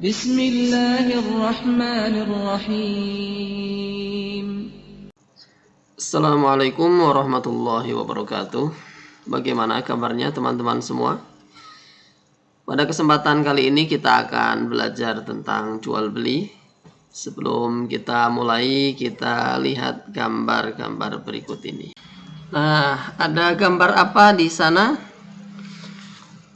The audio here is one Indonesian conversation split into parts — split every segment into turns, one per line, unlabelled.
Bismillahirrahmanirrahim.
Assalamualaikum warahmatullahi wabarakatuh. Bagaimana kabarnya teman-teman semua? Pada kesempatan kali ini kita akan belajar tentang jual beli. Sebelum kita mulai, kita lihat gambar-gambar berikut ini. Nah, ada gambar apa di sana?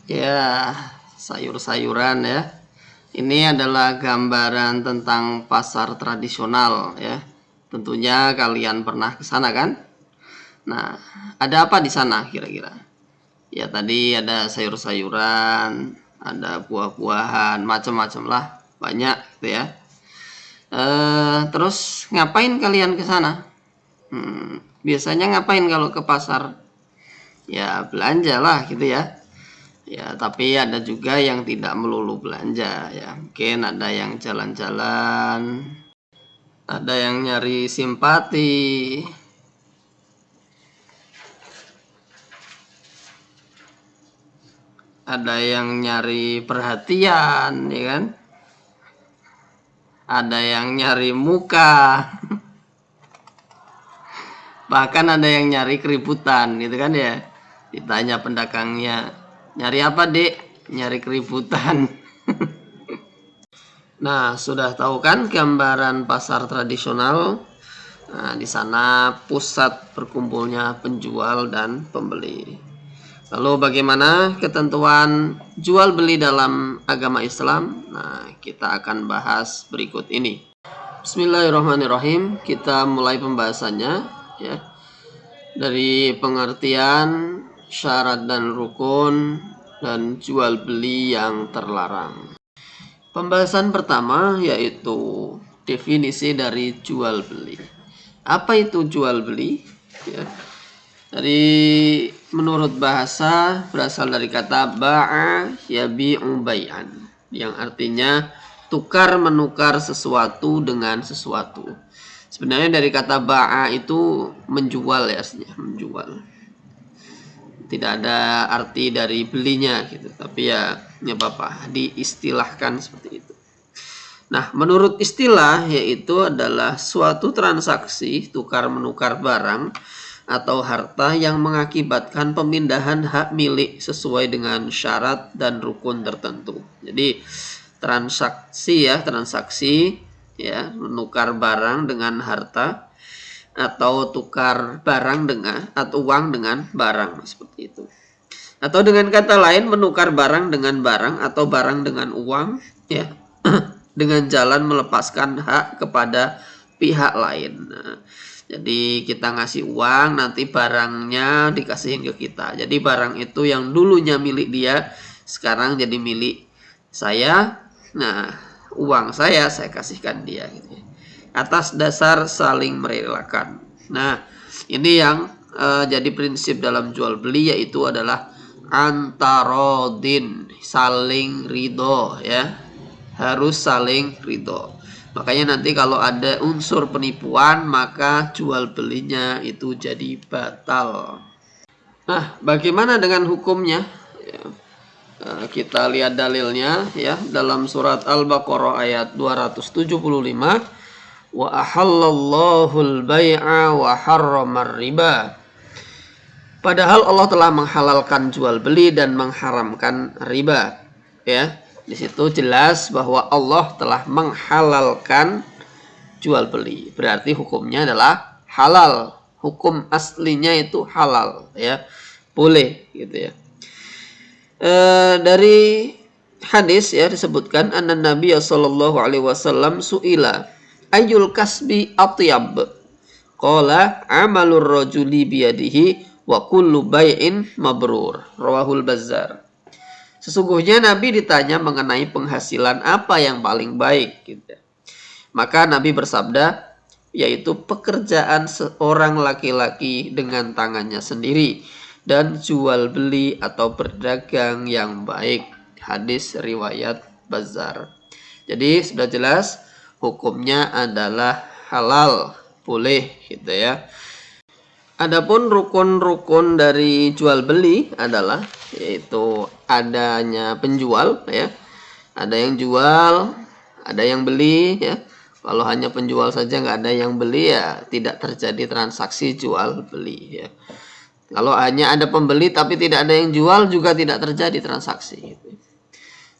Ya, sayur-sayuran ya. Ini adalah gambaran tentang pasar tradisional ya. Tentunya kalian pernah ke sana kan? Nah, ada apa di sana kira-kira? Ya, tadi ada sayur-sayuran, ada buah-buahan, macam-macam lah, banyak gitu ya. Terus ngapain kalian ke sana? Biasanya ngapain kalau ke pasar? Ya, belanja lah gitu ya. Ya, tapi ada juga yang tidak melulu belanja ya. Mungkin ada yang jalan-jalan, ada yang nyari simpati, ada yang nyari perhatian, ya kan? Ada yang nyari muka, bahkan ada yang nyari keributan, gitu kan ya? Ditanya pedagangnya, nyari apa dek? Nyari keributan. Nah, sudah tahu kan gambaran pasar tradisional? Nah, di sana pusat berkumpulnya penjual dan pembeli. Lalu bagaimana ketentuan jual beli dalam agama Islam? Nah, kita akan bahas berikut ini. Bismillahirrahmanirrahim. Kita mulai pembahasannya ya. Dari pengertian syarat dan rukun dan jual beli yang terlarang. Pembahasan pertama yaitu definisi dari jual beli. Apa itu jual beli? Ya. Menurut bahasa berasal dari kata ba'a yabi'u bai'an, yang artinya tukar menukar sesuatu dengan sesuatu. Sebenarnya dari kata ba'a itu menjual ya, aslinya menjual. Tidak ada arti dari belinya gitu, tapi ya apa-apa, diistilahkan seperti itu. Nah, menurut istilah yaitu adalah suatu transaksi tukar menukar barang atau harta yang mengakibatkan pemindahan hak milik sesuai dengan syarat dan rukun tertentu. Jadi transaksi ya, menukar barang dengan harta atau tukar barang dengan atau uang dengan barang seperti itu. Atau dengan kata lain menukar barang dengan barang atau barang dengan uang ya. Dengan jalan melepaskan hak kepada pihak lain. Nah, jadi kita ngasih uang, nanti barangnya dikasihin ke kita. Jadi barang itu yang dulunya milik dia, sekarang jadi milik saya. Nah, uang saya kasihkan dia gitu. Atas dasar saling merelakan. Nah, ini yang jadi prinsip dalam jual beli, yaitu adalah antarodin, saling ridho ya. Harus saling ridho. Makanya nanti kalau ada unsur penipuan, maka jual belinya itu jadi batal. Nah, bagaimana dengan hukumnya? Ya, kita lihat dalilnya ya dalam surat Al-Baqarah ayat 275. Wa ahallallahu al-bai'a wa harramar riba. Padahal Allah telah menghalalkan jual beli dan mengharamkan riba. Ya. Di situ jelas bahwa Allah telah menghalalkan jual beli. Berarti hukumnya adalah halal. Hukum aslinya itu halal ya. Boleh gitu ya. Dari hadis ya disebutkan anna Nabi sallallahu alaihi wasallam suila ayyul kasbi atyab. Qala amalur rajuli biyadihi wa kullu bai'in mabrur. Rawahul Bazzar. Sesungguhnya Nabi ditanya mengenai penghasilan apa yang paling baik gitu. Maka Nabi bersabda, yaitu pekerjaan seorang laki-laki dengan tangannya sendiri dan jual beli atau berdagang yang baik. Hadis riwayat Bazzar. Jadi sudah jelas hukumnya adalah halal, boleh gitu ya. Adapun rukun-rukun dari jual beli adalah yaitu adanya penjual ya, Ada yang jual, ada yang beli ya. Kalau hanya penjual saja nggak ada yang beli ya tidak terjadi transaksi jual beli ya. Kalau hanya ada pembeli tapi tidak ada yang jual juga tidak terjadi transaksi.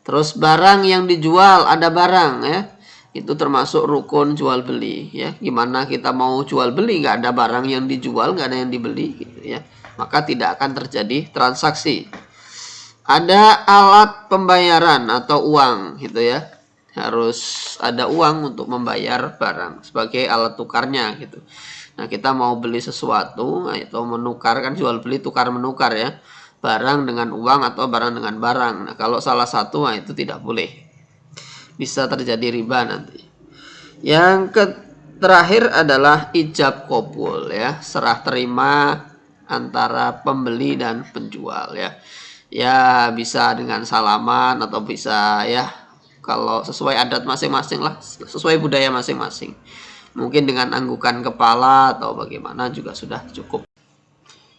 Terus barang yang dijual, ada barang ya, itu termasuk rukun jual beli ya. Gimana kita mau jual beli nggak ada barang yang dijual, nggak ada yang dibeli gitu ya, maka tidak akan terjadi transaksi. Ada alat pembayaran atau uang gitu ya, harus ada uang untuk membayar barang sebagai alat tukarnya gitu. Nah, kita mau beli sesuatu atau menukar, kan jual beli tukar menukar ya, barang dengan uang atau barang dengan barang. Nah, kalau salah satu, nah itu tidak boleh, bisa terjadi riba nanti. Yang terakhir adalah ijab qabul ya, serah terima antara pembeli dan penjual ya. Ya bisa dengan salaman atau bisa ya kalau sesuai adat masing-masing lah, sesuai budaya masing-masing. Mungkin dengan anggukan kepala atau bagaimana juga sudah cukup.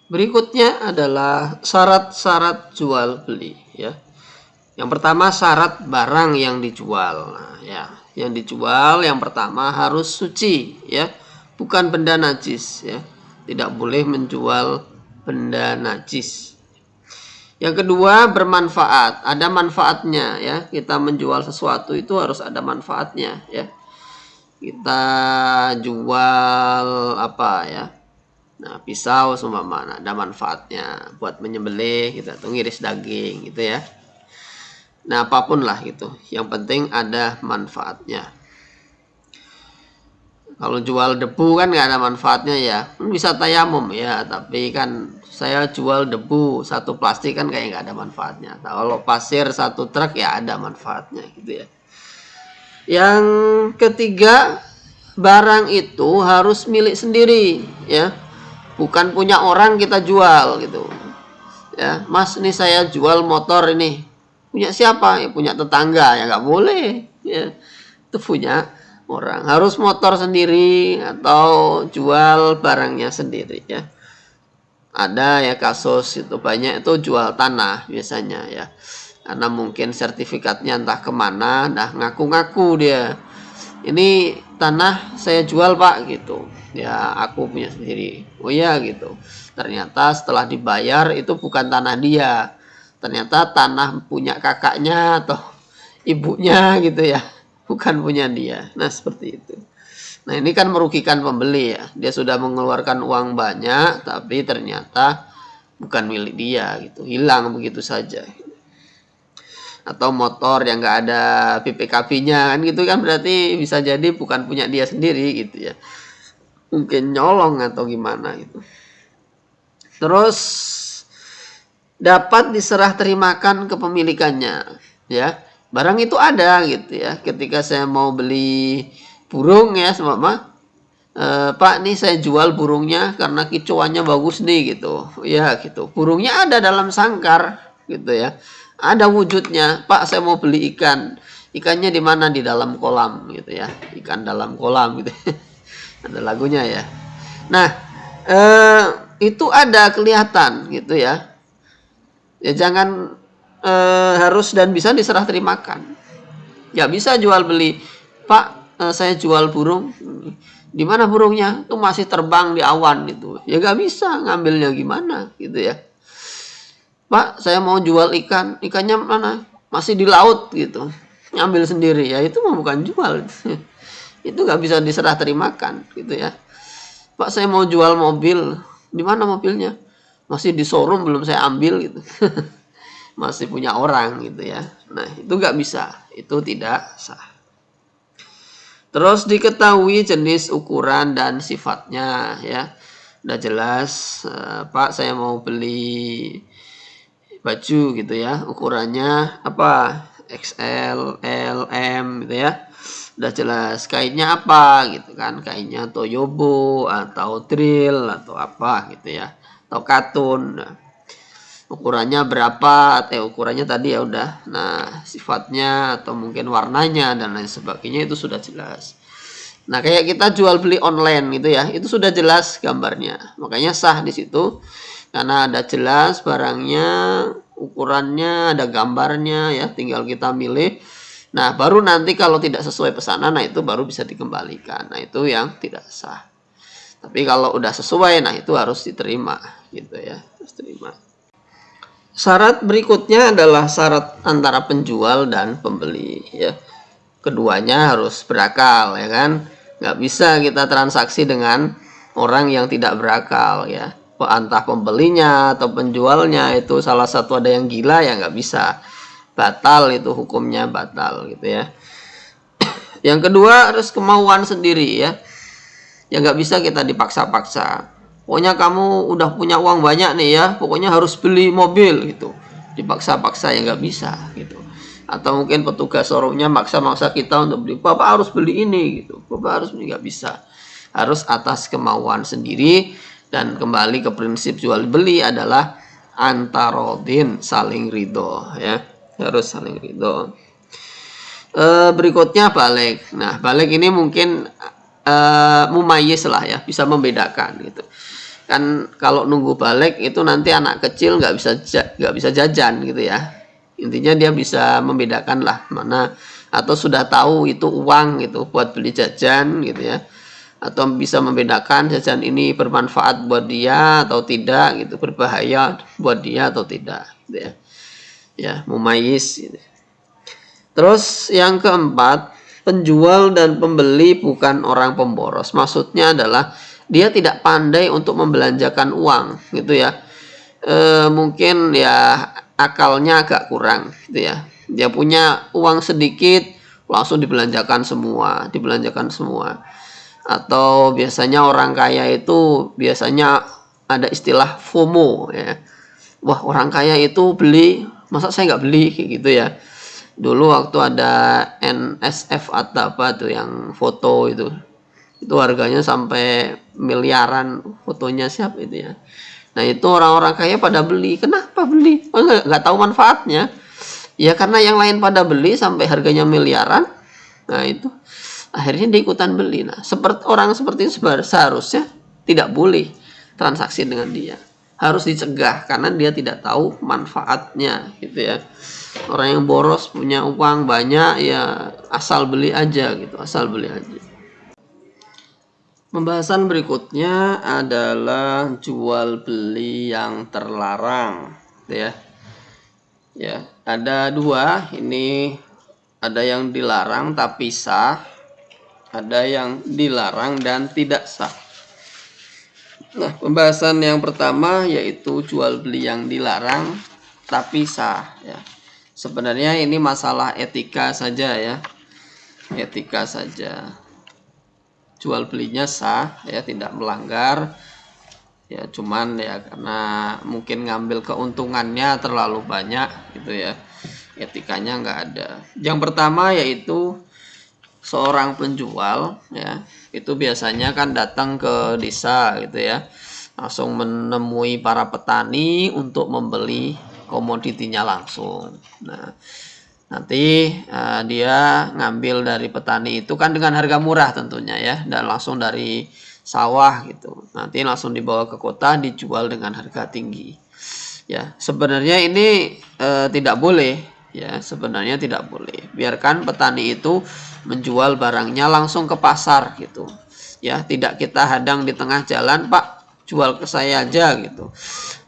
Berikutnya adalah syarat-syarat jual beli ya. Yang pertama syarat barang yang dijual. Nah, ya, yang dijual yang pertama harus suci ya, bukan benda najis ya. Tidak boleh menjual benda najis. Yang kedua bermanfaat, ada manfaatnya ya. Kita menjual sesuatu itu harus ada manfaatnya ya. Kita jual apa ya, nah pisau seumpama ada manfaatnya buat menyembelih gitu atau ngiris daging gitu ya. Nah apapun lah gitu, yang penting ada manfaatnya. Kalau jual debu kan nggak ada manfaatnya ya, bisa tayamum ya, tapi kan saya jual debu satu plastik kan kayak nggak ada manfaatnya. Nah, kalau pasir satu truk ya ada manfaatnya gitu ya. Yang ketiga, barang itu harus milik sendiri ya, bukan punya orang kita jual gitu ya. Mas, ini saya jual motor ini, punya siapa? Ya punya tetangga, ya nggak boleh ya, itu punya orang. Harus motor sendiri atau jual barangnya sendiri ya. Ada ya kasus itu banyak itu jual tanah biasanya ya, karena mungkin sertifikatnya entah kemana, nah ngaku-ngaku dia, ini tanah saya jual pak gitu ya, aku punya sendiri. Oh ya gitu, ternyata setelah dibayar itu bukan tanah dia, ternyata tanah punya kakaknya atau ibunya gitu ya, bukan punya dia. Nah seperti itu. Nah ini kan merugikan pembeli ya, dia sudah mengeluarkan uang banyak tapi ternyata bukan milik dia gitu, hilang begitu saja. Atau motor yang nggak ada BPKB-nya kan gitu kan, berarti bisa jadi bukan punya dia sendiri gitu ya, mungkin nyolong atau gimana gitu. Terus dapat diserah terimakan kepemilikannya ya, barang itu ada gitu ya. Ketika saya mau beli burung ya sama Pak nih saya jual burungnya karena kicauannya bagus nih gitu ya gitu, burungnya ada dalam sangkar gitu ya, ada wujudnya. Pak saya mau beli ikan, ikannya di mana? Di dalam kolam gitu ya, ikan dalam kolam gitu. Ada lagunya ya. Nah itu ada kelihatan gitu ya, ya jangan harus dan bisa diserah terimakan. Ya bisa jual beli, Pak saya jual burung, di mana burungnya? Itu masih terbang di awan gitu. Ya gak bisa, ngambilnya gimana gitu ya. Pak saya mau jual ikan, ikannya mana? Masih di laut gitu, ngambil sendiri. Ya itu mah bukan jual. Itu gak bisa diserah terimakan gitu ya. Pak saya mau jual mobil, di mana mobilnya? Masih di showroom, belum saya ambil gitu. Masih punya orang gitu ya. Nah itu gak bisa, itu tidak sah. Terus diketahui jenis, ukuran dan sifatnya ya. Udah jelas, Pak saya mau beli baju gitu ya, ukurannya apa? XL, L, M gitu ya. Udah jelas kainnya apa gitu kan, kainnya Toyobo atau drill atau apa gitu ya, atau katun. Nah, ukurannya berapa, atau ukurannya tadi ya udah. Nah sifatnya atau mungkin warnanya dan lain sebagainya itu sudah jelas. Nah kayak kita jual beli online gitu ya, itu sudah jelas gambarnya, makanya sah di situ karena ada jelas barangnya, ukurannya, ada gambarnya ya, tinggal kita milih Nah, baru nanti kalau tidak sesuai pesanan, nah itu baru bisa dikembalikan. Nah, itu yang tidak sah. Tapi kalau udah sesuai, nah itu harus diterima, gitu ya, harus terima. Syarat berikutnya adalah syarat antara penjual dan pembeli, ya. Keduanya harus berakal, ya kan? Nggak bisa kita transaksi dengan orang yang tidak berakal, ya. Entah pembelinya atau penjualnya itu salah satu ada yang gila, ya nggak bisa. Batal itu, hukumnya batal, gitu ya. Yang kedua harus kemauan sendiri, ya. Ya nggak bisa kita dipaksa-paksa. Pokoknya kamu udah punya uang banyak nih ya, pokoknya harus beli mobil gitu. Dipaksa-paksa ya nggak bisa gitu. Atau mungkin petugas showroomnya maksa-maksa kita untuk beli, Bapak harus beli ini gitu. Bapak harus beli, nggak bisa. Harus atas kemauan sendiri. Dan kembali ke prinsip jual beli adalah antarodin, saling ridho, ya. Harus saling ridho. Berikutnya balik. Nah, balik ini mungkin mumayyiz lah ya, bisa membedakan gitu. Kan kalau nunggu balik itu nanti anak kecil nggak bisa jajan gitu ya. Intinya dia bisa membedakan lah mana, atau sudah tahu itu uang gitu buat beli jajan gitu ya. Atau bisa membedakan jajan ini bermanfaat buat dia atau tidak gitu, berbahaya buat dia atau tidak gitu ya. Ya, mumayyiz gitu. Terus yang keempat, penjual dan pembeli bukan orang pemboros. Maksudnya adalah dia tidak pandai untuk membelanjakan uang gitu ya. Mungkin ya akalnya agak kurang gitu ya. Dia punya uang sedikit langsung dibelanjakan semua. Atau biasanya orang kaya itu biasanya ada istilah FOMO ya. Wah, orang kaya itu beli, masa saya nggak beli kayak gitu ya. Dulu waktu ada NSF atau apa tuh yang foto itu harganya sampai miliaran, fotonya siapa itu ya. Nah, itu orang-orang kaya pada beli. Kenapa beli? Oh, nggak tahu manfaatnya. Ya karena yang lain pada beli sampai harganya miliaran. Nah, itu akhirnya dia ikutan beli. Nah, seperti orang seperti itu seharusnya tidak boleh transaksi dengan dia. Harus dicegah karena dia tidak tahu manfaatnya gitu ya. Orang yang boros punya uang banyak ya asal beli aja gitu, asal beli aja. Pembahasan berikutnya adalah jual beli yang terlarang gitu ya. Ya, ada dua, ini ada yang dilarang tapi sah, ada yang dilarang dan tidak sah. Nah, pembahasan yang pertama yaitu jual beli yang dilarang tapi sah ya. Sebenarnya ini masalah etika saja ya. Etika saja. Jual belinya sah ya, tidak melanggar. Ya cuman ya karena mungkin ngambil keuntungannya terlalu banyak gitu ya. Etikanya nggak ada. Yang pertama yaitu seorang penjual ya, itu biasanya kan datang ke desa gitu ya, langsung menemui para petani untuk membeli komoditinya langsung. Nah, nanti dia ngambil dari petani itu kan dengan harga murah tentunya ya, dan langsung dari sawah gitu. Nanti langsung dibawa ke kota dijual dengan harga tinggi. Ya, sebenarnya ini tidak boleh. Ya, sebenarnya tidak boleh. Biarkan petani itu menjual barangnya langsung ke pasar gitu. Ya, tidak kita hadang di tengah jalan, Pak, jual ke saya aja gitu.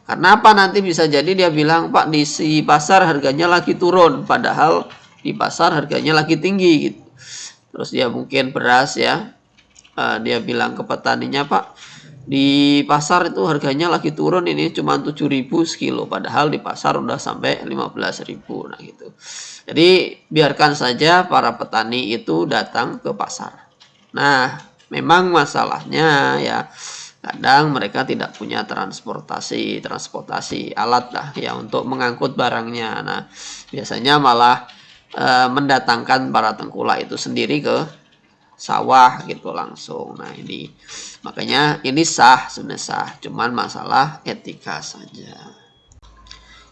Karena apa, nanti bisa jadi dia bilang, Pak, di si pasar harganya lagi turun, padahal di pasar harganya lagi tinggi gitu. Terus dia mungkin beras ya, dia bilang ke petaninya, Pak, di pasar itu harganya lagi turun, ini cuma 7.000 sekilo, padahal di pasar udah sampai 15.000. Nah gitu. Jadi biarkan saja para petani itu datang ke pasar. Nah, memang masalahnya ya kadang mereka tidak punya transportasi alat lah ya untuk mengangkut barangnya. Nah, biasanya malah mendatangkan para tengkulak itu sendiri ke sawah gitu langsung. Nah, ini makanya ini sah, sebenarnya sah, cuman masalah etika saja.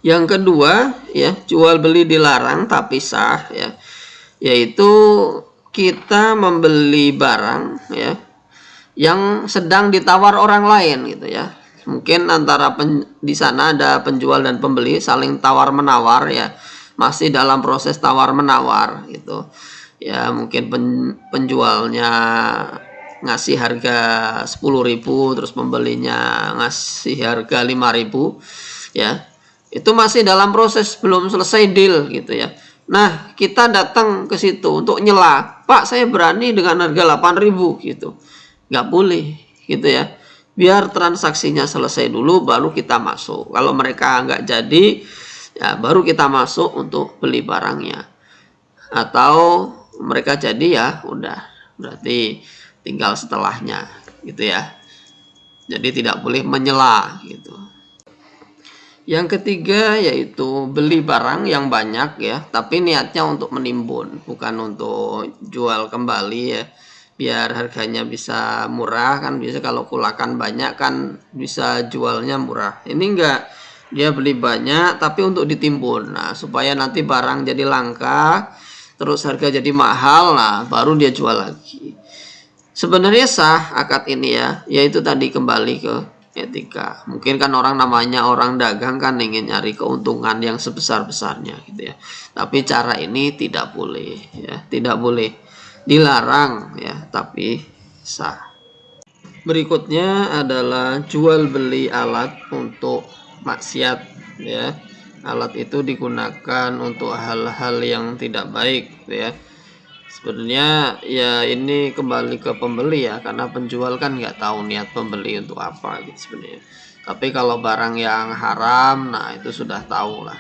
Yang kedua ya, jual beli dilarang tapi sah ya, yaitu kita membeli barang ya yang sedang ditawar orang lain gitu ya. Mungkin antara di sana ada penjual dan pembeli saling tawar menawar ya. masih dalam proses tawar menawar gitu ya, mungkin penjualnya ngasih harga 10.000 terus pembelinya ngasih harga 5.000 ya, itu masih dalam proses, belum selesai deal gitu ya. Nah, kita datang ke situ untuk nyela, Pak saya berani dengan harga 8.000 gitu. Nggak boleh gitu ya. Biar transaksinya selesai dulu baru kita masuk. Kalau mereka nggak jadi, ya baru kita masuk untuk beli barangnya. Atau mereka jadi ya udah, berarti tinggal setelahnya gitu ya. Jadi tidak boleh menyela gitu. Yang ketiga yaitu beli barang yang banyak ya, tapi niatnya untuk menimbun, bukan untuk jual kembali ya. Biar harganya bisa murah kan, bisa kalau kulakan banyak kan bisa jualnya murah. Ini enggak, dia beli banyak tapi untuk ditimbun. Nah, supaya nanti barang jadi langka, terus harga jadi mahal, nah baru dia jual lagi. Sebenarnya sah akad ini ya, yaitu tadi kembali ke etika. Mungkin kan orang namanya orang dagang kan ingin nyari keuntungan yang sebesar-besarnya gitu ya. Tapi cara ini tidak boleh ya, tidak boleh, dilarang ya, tapi sah. Berikutnya adalah jual beli alat untuk maksiat ya. Alat itu digunakan untuk hal-hal yang tidak baik gitu ya. Sebenarnya ya ini kembali ke pembeli ya, karena penjual kan nggak tahu niat pembeli untuk apa gitu sebenarnya. Tapi kalau barang yang haram, nah itu sudah tahu lah,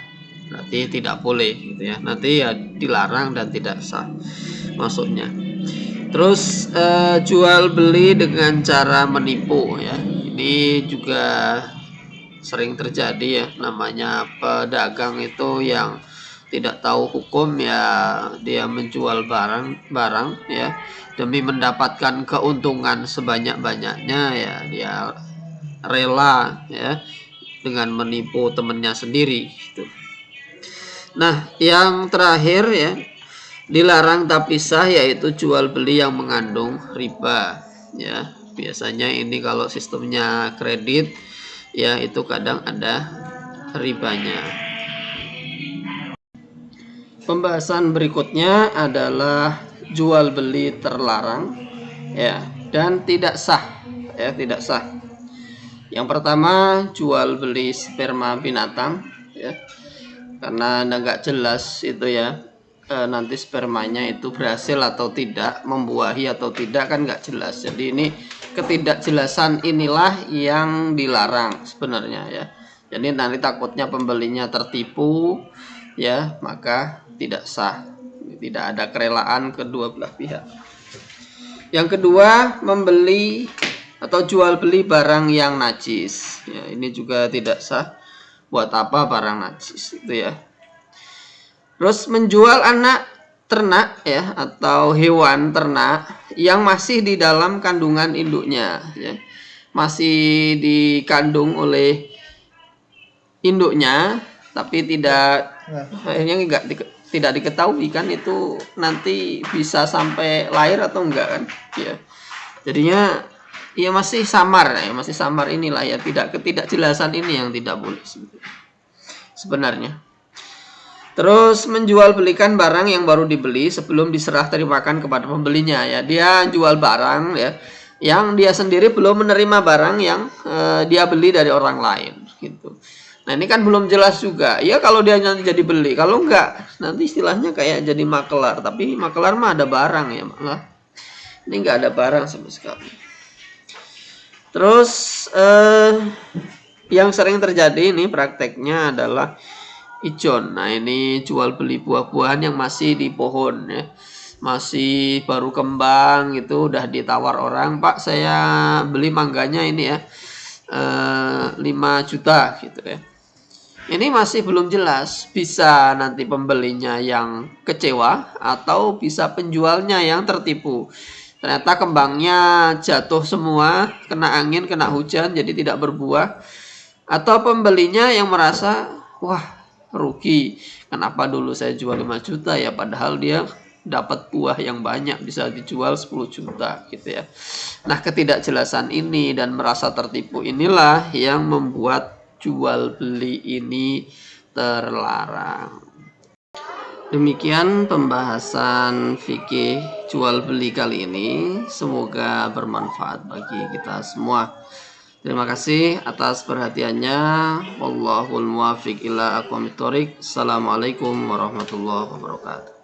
berarti tidak boleh gitu ya. Nanti ya dilarang dan tidak sah masuknya. Terus jual beli dengan cara menipu ya, ini juga sering terjadi ya. Namanya pedagang itu yang tidak tahu hukum ya, dia menjual barang ya demi mendapatkan keuntungan sebanyak-banyaknya ya, dia rela ya dengan menipu temennya sendiri gitu. Nah, yang terakhir ya, dilarang tapi sah, yaitu jual beli yang mengandung riba ya. Biasanya ini kalau sistemnya kredit ya, itu kadang ada ribanya. Pembahasan berikutnya adalah jual beli terlarang ya dan tidak sah ya, tidak sah. Yang pertama, jual beli sperma binatang ya, karena nggak jelas itu ya, nanti spermanya itu berhasil atau tidak, membuahi atau tidak kan nggak jelas. Jadi ini ketidakjelasan inilah yang dilarang sebenarnya ya. Jadi nanti takutnya pembelinya tertipu ya, maka tidak sah, tidak ada kerelaan kedua belah pihak. Yang kedua, membeli atau jual beli barang yang najis ya, ini juga tidak sah. Buat apa barang najis itu ya. Terus menjual anak ternak ya, atau hewan ternak yang masih di dalam kandungan induknya ya, masih dikandung oleh induknya tapi tidak, akhirnya tidak diketahui kan itu nanti bisa sampai lahir atau enggak kan ya. Jadinya ya masih samar ya, masih samar inilah ya, ketidakjelasan ini yang tidak boleh sebenarnya. Terus menjual belikan barang yang baru dibeli sebelum diserah terimakan kepada pembelinya ya. Dia jual barang ya yang dia sendiri belum menerima barang yang dia beli dari orang lain gitu. Nah, ini kan belum jelas juga ya, kalau dia nanti jadi beli, kalau enggak nanti istilahnya kayak jadi makelar, tapi makelar mah ada barang ya, malah ini enggak ada barang sama sekali. Terus yang sering terjadi ini prakteknya adalah ijon. Nah, ini jual beli buah-buahan yang masih di pohon ya, masih baru kembang itu udah ditawar orang, Pak saya beli mangganya ini ya 5 juta gitu ya. Ini masih belum jelas, bisa nanti pembelinya yang kecewa atau bisa penjualnya yang tertipu. Ternyata kembangnya jatuh semua, kena angin, kena hujan, jadi tidak berbuah. Atau pembelinya yang merasa, wah rugi, kenapa dulu saya jual 5 juta ya, padahal dia dapat buah yang banyak, bisa dijual 10 juta gitu ya. Nah, ketidakjelasan ini dan merasa tertipu inilah yang membuat jual beli ini terlarang. Demikian pembahasan fikih jual beli kali ini. Semoga bermanfaat bagi kita semua. Terima kasih atas perhatiannya. Wallahul muwaffiq ila aqwamit thoriq. Assalamualaikum warahmatullahi wabarakatuh.